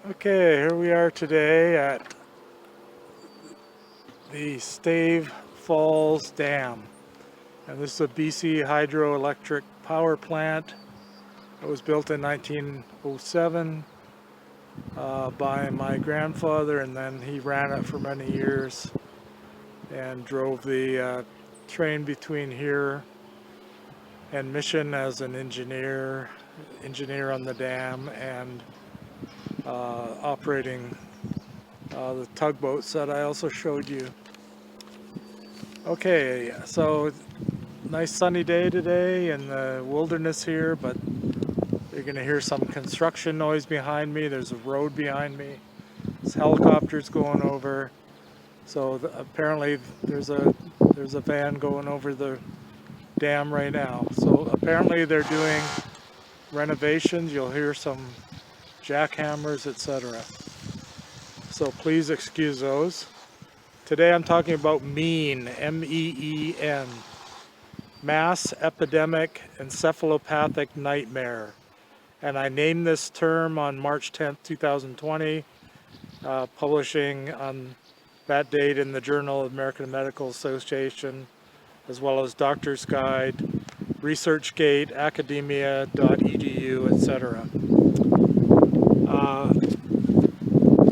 Okay, here we are today at the Stave Falls Dam. And this is a BC hydroelectric power plant. It was built in 1907 by my grandfather, and then he ran it for many years and drove the train between here and Mission as an engineer on the dam, and operating the tugboats that I also showed you. Okay, so nice sunny day today in the wilderness here, but you're going to hear some construction noise behind me. There's a road behind me. There's helicopters going over. So apparently there's a van going over the dam right now. So apparently they're doing renovations. You'll hear some jackhammers, etc. So please excuse those. Today I'm talking about MEEN, M-E-E-N, Mass Epidemic Encephalopathic Nightmare. And I named this term on March 10th, 2020, publishing on that date in the Journal of the American Medical Association, as well as Doctor's Guide, ResearchGate, academia.edu, etc.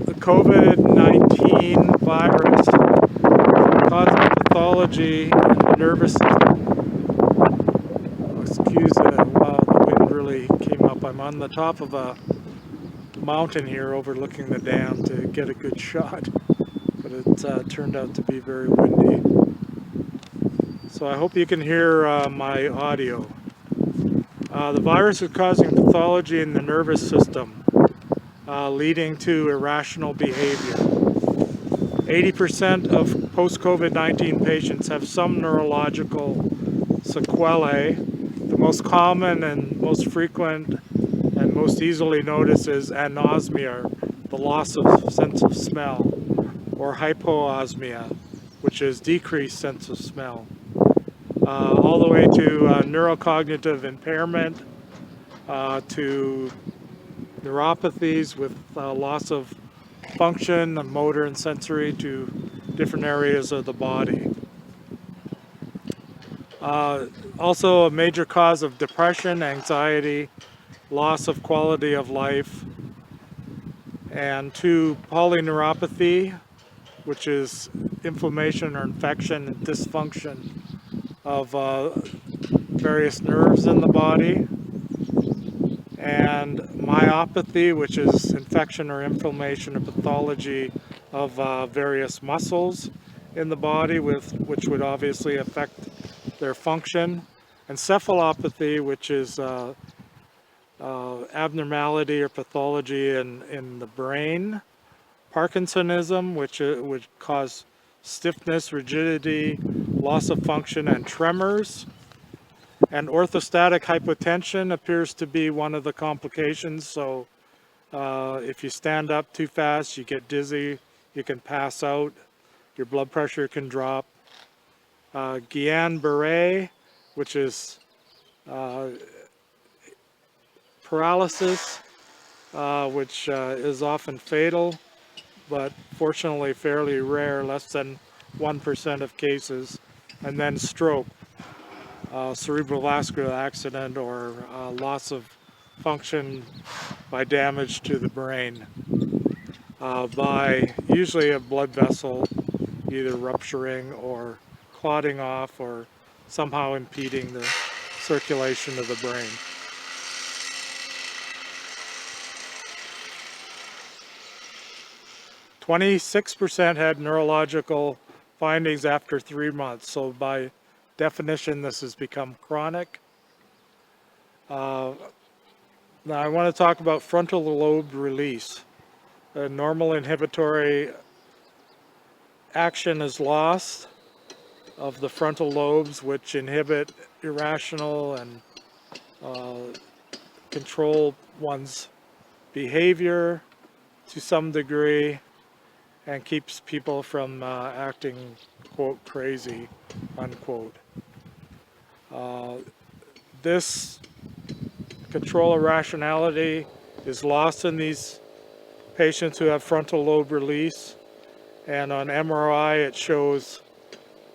The COVID-19 virus causes pathology in the nervous system. Excuse it, wow, the wind really came up. I'm on the top of a mountain here overlooking the dam to get a good shot, but it turned out to be very windy. So I hope you can hear my audio. The virus is causing pathology in the nervous system, leading to irrational behavior. 80% of post-COVID-19 patients have some neurological sequelae. The most common and most frequent and most easily noticed is anosmia, the loss of sense of smell, or hypoosmia, which is decreased sense of smell, all the way to neurocognitive impairment, to neuropathies with loss of function, motor and sensory, to different areas of the body. Also a major cause of depression, anxiety, loss of quality of life, and to polyneuropathy, which is inflammation or infection and dysfunction of various nerves in the body, and myopathy, which is infection or inflammation or pathology of various muscles in the body, which would obviously affect their function. Encephalopathy, which is abnormality or pathology in the brain. Parkinsonism, which would cause stiffness, rigidity, loss of function, and tremors. And orthostatic hypotension appears to be one of the complications. So if you stand up too fast, you get dizzy, you can pass out, your blood pressure can drop. Guillain-Barré, which is paralysis, which is often fatal, but fortunately fairly rare, less than 1% of cases. And then stroke, cerebral vascular accident, or loss of function by damage to the brain by usually a blood vessel either rupturing or clotting off or somehow impeding the circulation of the brain. 26% had neurological findings after 3 months. So by definition, this has become chronic. Now I want to talk about frontal lobe release. Normal inhibitory action is lost of the frontal lobes, which inhibit irrational and control one's behavior to some degree, and keeps people from acting, quote, crazy, unquote. This control of rationality is lost in these patients who have frontal lobe release, and on MRI it shows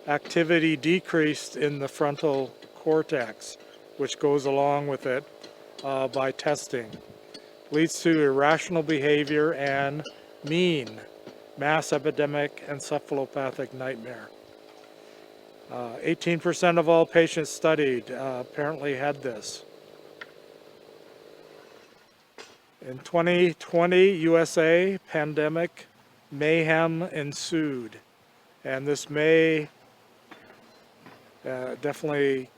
activity decreased in the frontal cortex, which goes along with it by testing. Leads to irrational behavior and MEEN, mass epidemic encephalopathic nightmare. 18% of all patients studied apparently had this. In 2020 USA, pandemic mayhem ensued, and this may definitely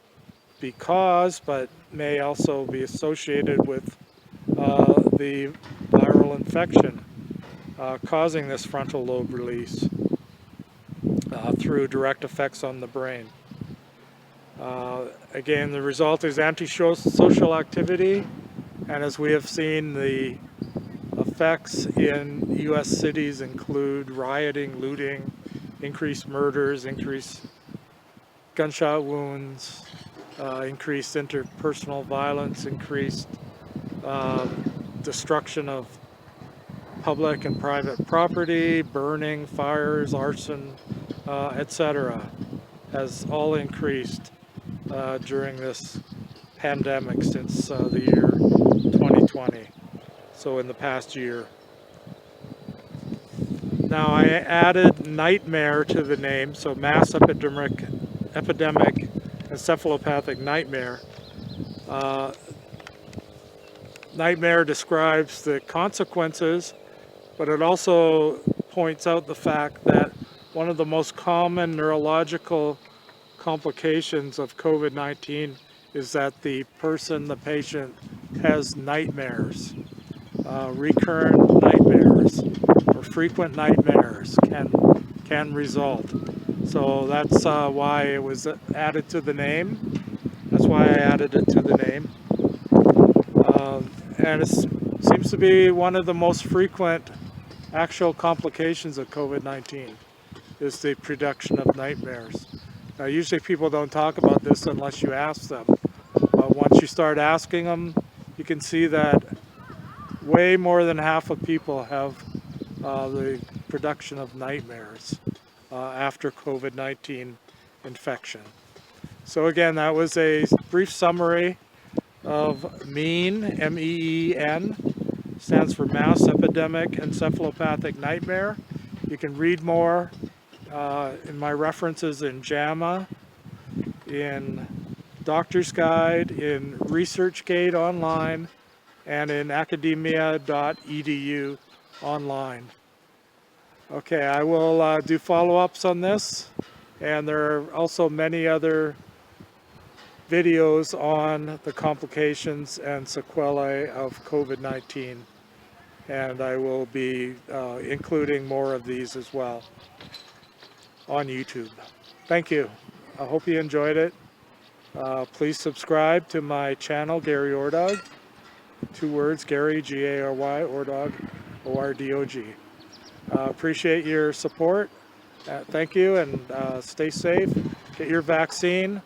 be caused, but may also be associated with the viral infection causing this frontal lobe release through direct effects on the brain. Again, the result is antisocial activity, and as we have seen, the effects in U.S. cities include rioting, looting, increased murders, increased gunshot wounds, increased interpersonal violence, increased destruction of public and private property, burning, fires, arson, etc. has all increased during this pandemic since the year 2020, so in the past year. Now I added nightmare to the name, so mass epidemic encephalopathic nightmare. Nightmare describes the consequences, but it also points out the fact that one of the most common neurological complications of COVID-19 is that the patient has nightmares, recurrent nightmares, or frequent nightmares can result. So that's why it was added to the name. That's why I added it to the name. And it seems to be one of the most frequent actual complications of COVID-19 is the production of nightmares. Now, usually people don't talk about this unless you ask them. But once you start asking them, you can see that way more than half of people have the production of nightmares after COVID-19 infection. So again, that was a brief summary of MEEN, M-E-E-N, stands for Mass Epidemic Encephalopathic Nightmare. You can read more in my references in JAMA, in Doctor's Guide, in ResearchGate online, and in academia.edu online. Okay, I will do follow-ups on this, and there are also many other videos on the complications and sequelae of COVID-19, and I will be including more of these as well on YouTube. Thank you. I hope you enjoyed it. Please subscribe to my channel, Gary Ordog. 2 words, Gary, G-A-R-Y, Ordog, O-R-D-O-G. Appreciate your support. Thank you, and stay safe. Get your vaccine,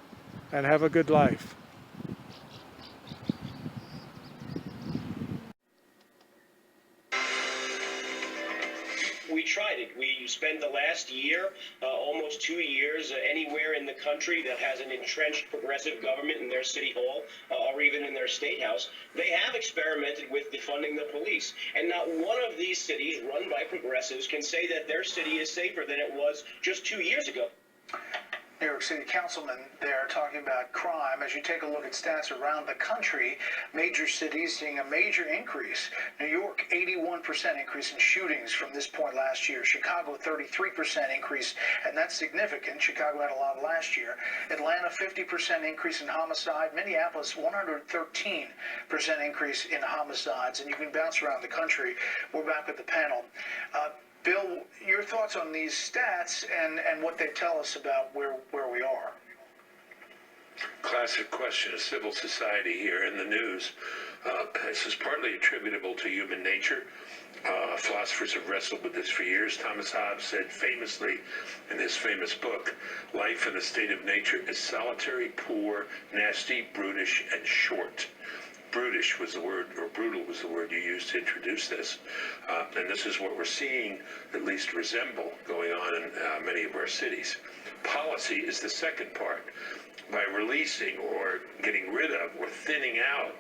and have a good life. We tried it. We spent the last year, almost 2 years, anywhere in the country that has an entrenched progressive government in their city hall or even in their state house, they have experimented with defunding the police. And not one of these cities run by progressives can say that their city is safer than it was just 2 years ago. New York City councilman there talking about crime. As you take a look at stats around the country, major cities seeing a major increase. New York, 81% increase in shootings from this point last year. Chicago, 33% increase, and that's significant. Chicago had a lot last year. Atlanta, 50% increase in homicide. Minneapolis, 113% increase in homicides. And you can bounce around the country. We're back with the panel. Bill, your thoughts on these stats and what they tell us about where we are? Classic question of civil society here in the news. This is partly attributable to human nature. Philosophers have wrestled with this for years. Thomas Hobbes said famously in his famous book, life in a state of nature is solitary, poor, nasty, brutish, and short. brutish was the word, or brutal was the word you used to introduce this. And this is what we're seeing, at least resemble, going on in many of our cities. Policy is the second part. By releasing or getting rid of or thinning out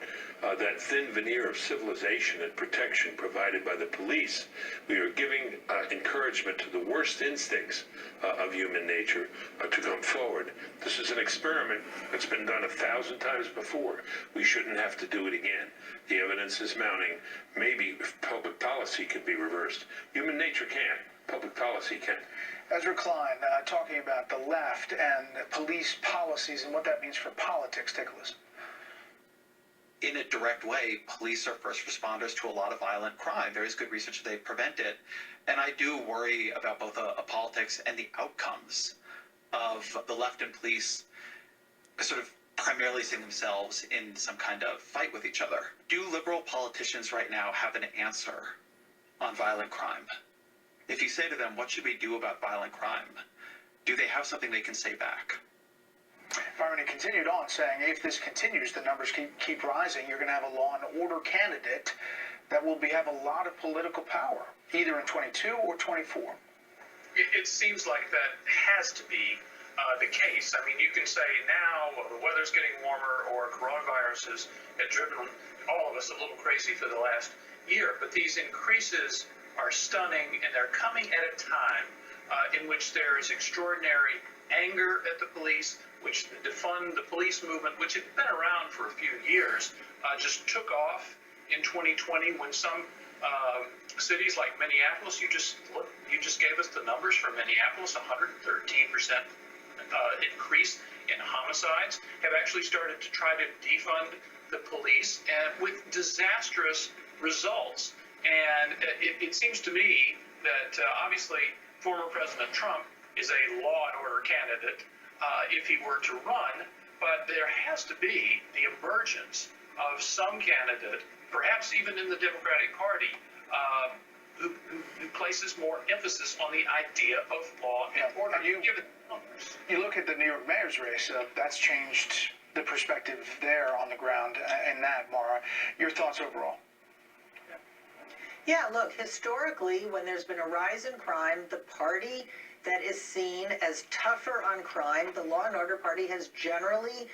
that thin veneer of civilization and protection provided by the police, we are giving encouragement to the worst instincts of human nature to come forward. This is an experiment that's been done 1,000 times before. We shouldn't have to do it again. The evidence is mounting. Maybe public policy can be reversed. Human nature can't. Public policy can. Ezra Klein, talking about the left and police policies and what that means for politics. Take a listen. In a direct way, police are first responders to a lot of violent crime. There is good research that they prevent it. And I do worry about both politics and the outcomes of the left and police sort of primarily seeing themselves in some kind of fight with each other. Do liberal politicians right now have an answer on violent crime? If you say to them, what should we do about violent crime? Do they have something they can say back? Byron continued on saying, if this continues, the numbers keep rising, you're going to have a law and order candidate that will have a lot of political power, either in 22 or 24. It seems like that has to be the case. I mean, you can say now, well, the weather's getting warmer or coronavirus has driven all of us a little crazy for the last year, but these increases are stunning, and they're coming at a time in which there is extraordinary anger at the police, which the defund the police movement, which had been around for a few years, just took off in 2020 when some cities like Minneapolis, you just gave us the numbers for Minneapolis, 113% increase in homicides, have actually started to try to defund the police, and with disastrous results. And it seems to me that obviously former President Trump is a law and order candidate if he were to run, but there has to be the emergence of some candidate, perhaps even in the Democratic Party, who places more emphasis on the idea of law and order. You look at the New York mayor's race, that's changed the perspective there on the ground in that, Mara. Your thoughts overall? Yeah, look, historically, when there's been a rise in crime, the party that is seen as tougher on crime, the Law and Order Party, has generally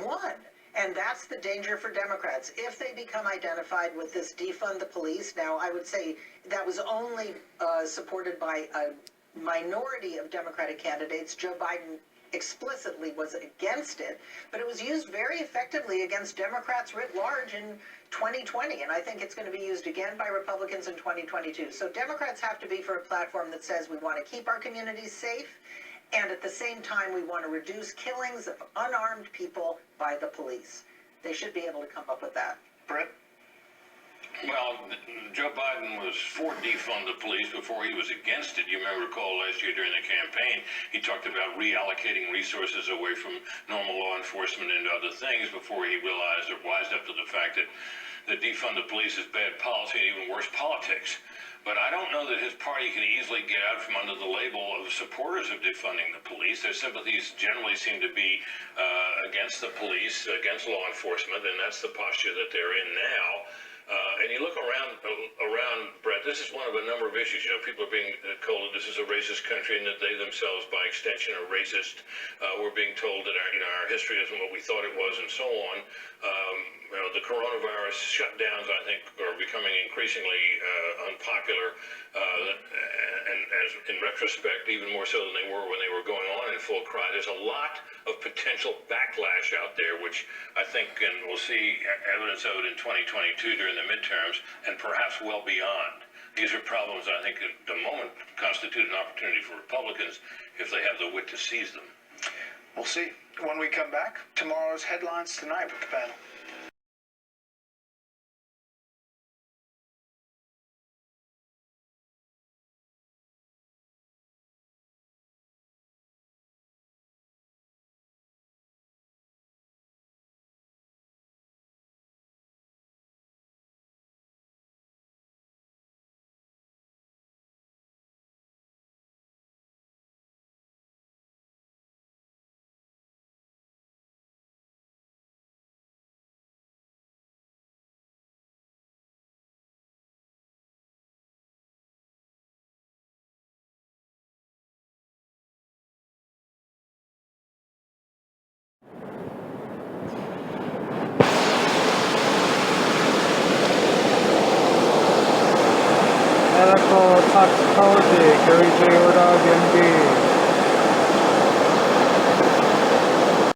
won. And that's the danger for Democrats. If they become identified with this defund the police, now I would say that was only supported by a minority of Democratic candidates. Joe Biden explicitly was against it, but it was used very effectively against Democrats writ large in 2020, and I think it's going to be used again by Republicans in 2022. So Democrats have to be for a platform that says we want to keep our communities safe, and at the same time we want to reduce killings of unarmed people by the police. They should be able to come up with that. Brett? Well, Joe Biden was for defund the police before he was against it. You may recall last year during the campaign, he talked about reallocating resources away from normal law enforcement into other things before he realized or wised up to the fact that defund the police is bad policy and even worse politics. But I don't know that his party can easily get out from under the label of supporters of defunding the police. Their sympathies generally seem to be against the police, against law enforcement, and that's the posture that they're in now. And you look around, Brett, this is one of a number of issues. You know, people are being told that this is a racist country and that they themselves, by extension, are racist. We're being told that our history isn't what we thought it was, and so on. The coronavirus shutdowns, I think, are becoming increasingly unpopular, and as in retrospect, even more so than they were when they were going on in full cry. There's a lot of potential backlash out there, which I think, and we'll see evidence of it in 2022 during the midterms, and perhaps well beyond. These are problems I think at the moment constitute an opportunity for Republicans if they have the wit to seize them. We'll see. When we come back, tomorrow's headlines tonight with the panel. Pharmacotoxicology, Gary J. Ordog, MD.